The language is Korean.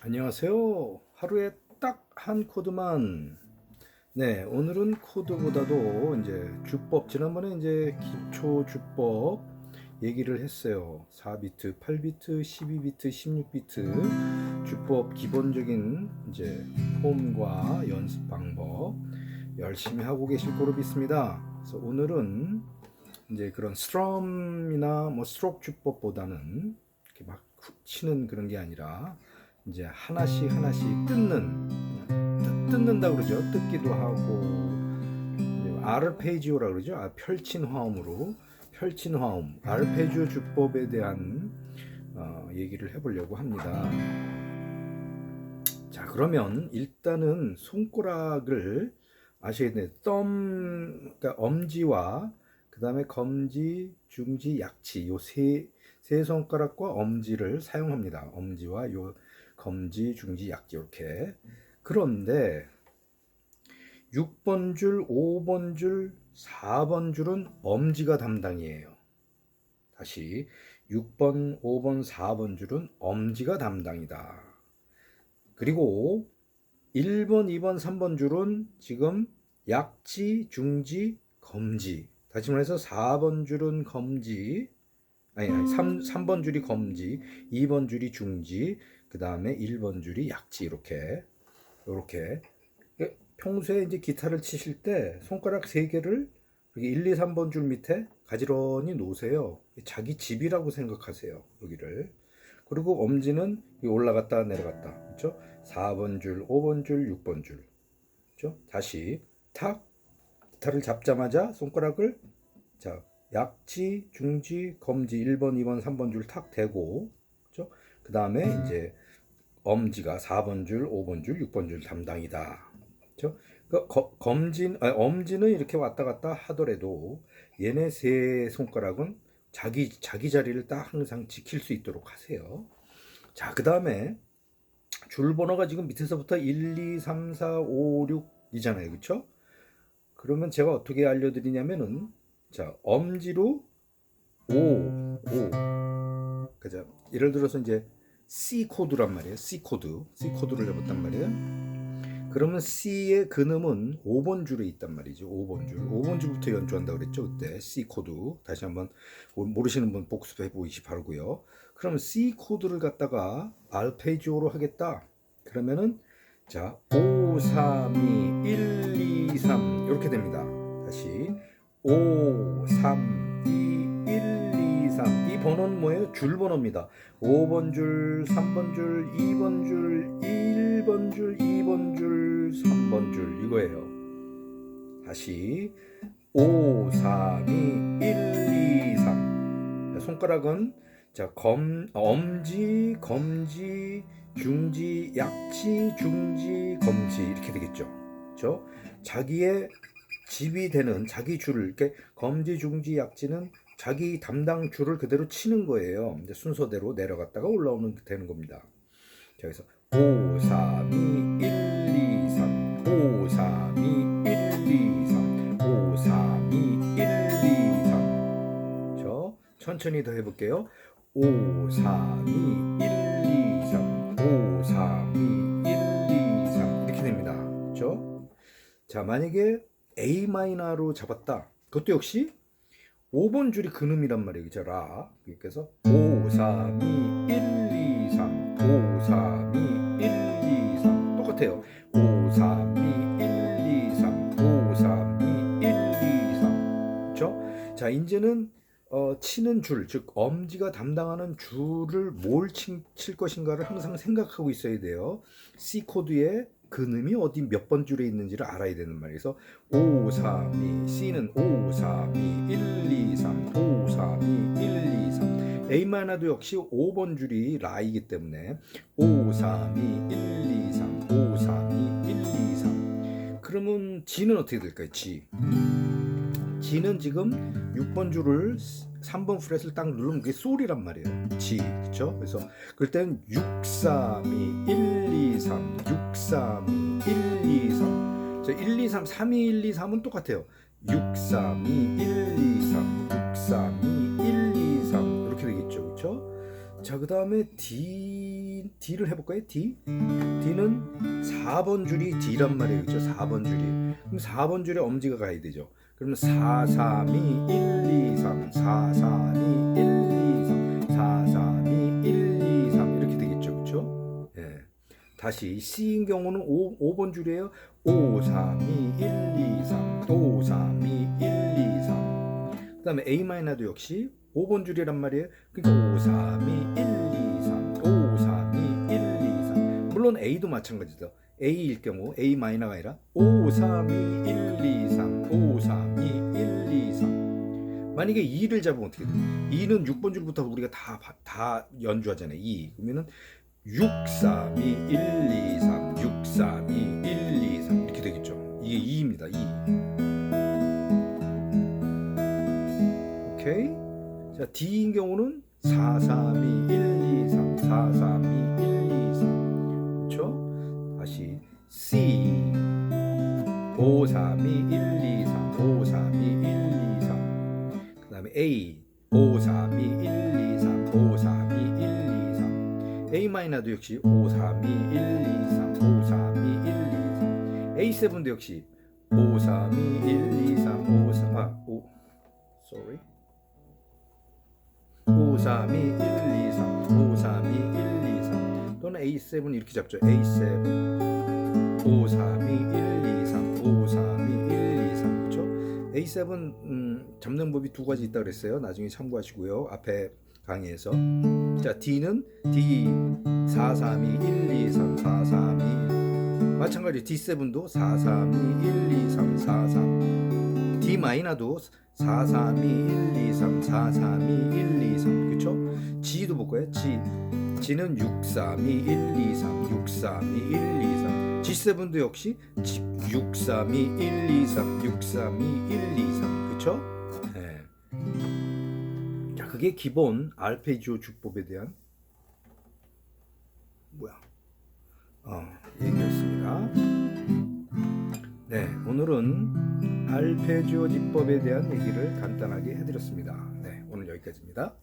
안녕하세요. 하루에 딱 한 코드만. 네, 오늘은 코드보다도 이제 주법, 지난번에 이제 기초 주법 얘기를 했어요. 4비트, 8비트, 12비트, 16비트 주법 기본적인 이제 폼과 연습 방법 열심히 하고 계실 거로 믿습니다. 그래서 오늘은 이제 그런 스트럼이나 뭐 스트로크 주법보다는 이렇게 막 치는 그런 게 아니라 이제 하나씩 하나씩 뜯는다 그러죠. 뜯기도 하고 아르페지오라 그러죠. 펼친 화음으로 펼친 화음 아르페지오 주법에 대한 얘기를 해보려고 합니다. 자, 그러면 일단은 손가락을 아셔야 돼요. 그러니까 엄지와 그 다음에 검지, 중지, 약지 요 세 손가락과 엄지를 사용합니다. 엄지와 요 검지, 중지, 약지 이렇게. 그런데 6번 줄, 5번 줄, 4번 줄은 엄지가 담당이에요. 다시 6번, 5번, 4번 줄은 엄지가 담당이다. 그리고 1번, 2번, 3번 줄은 지금 약지, 중지, 검지. 다시 말해서 4번 줄은 검지, 아니 3번 줄이 검지, 2번 줄이 중지, 그 다음에 1번 줄이 약지. 이렇게 평소에 이제 기타를 치실 때 손가락 3개를 1, 2, 3번 줄 밑에 가지런히 놓으세요. 자기 집이라고 생각하세요. 여기를. 그리고 엄지는 올라갔다 내려갔다. 그렇죠? 4번 줄, 5번 줄, 6번 줄. 그렇죠? 다시 탁 기타를 잡자마자 손가락을 자, 약지, 중지, 검지 1번, 2번, 3번 줄 탁 대고 그렇죠? 그다음에 이제 엄지가 4번 줄, 5번 줄, 6번 줄 담당이다. 그렇죠? 엄지는 이렇게 왔다 갔다 하더라도 얘네 세 손가락은 자기 자리를 딱 항상 지킬 수 있도록 하세요. 자, 그다음에 줄 번호가 지금 밑에서부터 1, 2, 3, 4, 5, 6이잖아요. 그렇죠? 그러면 제가 어떻게 알려드리냐면은 자, 엄지로 5. 그죠? 예를 들어서 이제 C 코드란 말이에요. C 코드를 해봤단 말이에요. 그러면 C의 근음은 5번 줄에 있단 말이죠. 5번 줄. 5번 줄부터 연주한다고 그랬죠. 그때 C 코드. 다시 한번 모르시는 분 복습해 보시기 바라고요. 그러면 C 코드를 갖다가 알페지오로 하겠다. 그러면은 자, 5, 3, 2, 1, 2, 3 이렇게 됩니다. 다시 5, 3, 2, 1, 2, 3. 이 번호는 뭐예요? 줄 번호입니다. 5번 줄, 3번 줄, 2번 줄, 1번 줄, 2번 줄, 3번 줄 이거예요. 다시 5, 3, 2, 1, 2, 3. 손가락은 자, 엄지, 검지, 중지, 약지, 중지, 검지 이렇게 되겠죠. 그렇죠? 자기의 집이 되는 자기 줄을 이렇게 검지, 중지, 약지는 자기 담당 줄을 그대로 치는 거예요. 이제 순서대로 내려갔다가 올라오는 되는 겁니다. 자, 그래서 5, 3, 2, 1, 2, 3 5, 3, 2, 1, 2, 3 5, 3, 2, 1, 2, 3 저 천천히 더 해볼게요. 5, 3, 2, 1, 2, 3 5, 3, 2, 1, 2, 3 이렇게 됩니다. 그렇죠? 자, 만약에 A 마이너로 잡았다. 그것도 역시 5번 줄이 근음이란 말이에요. 그죠? 라. 그래서 5, 3, 2, 1, 2, 3 5, 3, 2, 1, 2, 3 똑같아요. 5, 3, 2, 1, 2, 3 5, 3, 2, 1, 2, 3 그렇죠? 자, 이제는 치는 줄, 즉 엄지가 담당하는 줄을 뭘 칠 것인가를 항상 생각하고 있어야 돼요. C 코드의 근음이 어디 몇 번 줄에 있는지를 알아야 되는 말이에요. 그래서 5, 3, 2, C는 5, 3, 2, 1, 2, 3 5, 3, 2, 1, 2, 3 A마나도 역시 5번 줄이 라이기 때문에 5, 3, 2, 1, 2, 3 5, 3, 2, 1, 2, 3 그러면 G는 어떻게 될까요? G는 지금 6번 줄을 3번 프렛을 딱 누르면 그게 솔이란 말이에요. G. 그쵸? 그래서 그럴 때는 6, 3, 2, 1, 2, 3 6, 3, 2, 1, 2, 3 자, 1, 2, 3, 3, 2, 1, 2, 3은 똑같아요. 6, 3, 2, 1, 2, 3 6, 3, 2, 1, 2, 3 이렇게 되겠죠. 그쵸? 자, 그 다음에 D를 해볼까요? D는 4번 줄이 D란 말이에요. 그렇죠? 4번 줄이. 그럼 4번 줄에 엄지가 가야 되죠. 그러면 4, 3, 2, 1, 2, 3 4, 3, 2, 1, 2, 3 4, 3, 2, 1, 2, 3 이렇게 되겠죠. 그렇죠? 예. 다시 C인 경우는 5번 줄이에요. 5, 3, 2, 1, 2, 3 5, 3, 2, 1, 2, 3 그 다음에 A 마이너도 역시 5번 줄이란 말이에요. 그러니까 5, 3, 2, 1, 2, 3 5, 3, 2, 1, 2, 3 물론 A도 마찬가지죠. A일 경우 A 마이너가 아니라 5, 3, 2, 1, 2, 3 5, 3, 2, 1, 2, 3 만약에 2를 잡으면 어떻게 돼요? 2는 6번 줄부터 우리가 다 연주하잖아요. 2 그러면은 6, 3, 2, 1, 2, 3 6, 3, 2, 1, 2, 3 이렇게 되겠죠. 이게 2입니다. 2 오케이. 자, D인 경우는 4, 3, 2, 1, 2, 3 4, 3, 2, 1, 2, 3 그렇죠? 다시 C 5, 3, 2, 1, 2, 3 5, 3, 2, 1, 2, 3 그 다음에 A 5, 3, 2, 1, 2, 3 5, 3, 2, 1, 2, 3 A 마이너도 역시 5, 3, 2, 1, 2, 3 5, 3, 2, 1, 2, 3 A7도 역시 5, 3, 2, 1, 2, 3 5, 3 sorry 5, 3, 2, 1, 2, 3 5, 3, 2, 1, 2, 3 또는 A7 이렇게 잡죠. A7 5, 3, 2, 1, 2, 3 5, 3, 2, 1, 2, 3 그렇죠? A7 잡는 법이 두 가지 있다고 그랬어요. 나중에 참고하시고요. 앞에 강의에서. 자, D는 D 4, 3, 2, 1, 2, 3 4, 3, 2 마찬가지로 D7도 4, 3, 2, 1, 2, 3 4, 3 D 마이너도 4, 3, 2, 1, 2, 3 4, 3, 2, 1, 2, 3 그렇죠? G도 볼까요? G는 6, 3, 2, 1, 2, 3 6, 3, 2, 1, 2, 3 G7도 역시 6, 3, 2, 1, 2, 3 6, 3, 2, 1, 2, 3 그렇죠? 네. 자, 그게 기본 알페지오 주법에 대한 얘기였습니다. 네, 오늘은 알페지오 지법에 대한 얘기를 간단하게 해드렸습니다. 네, 오늘 여기까지입니다.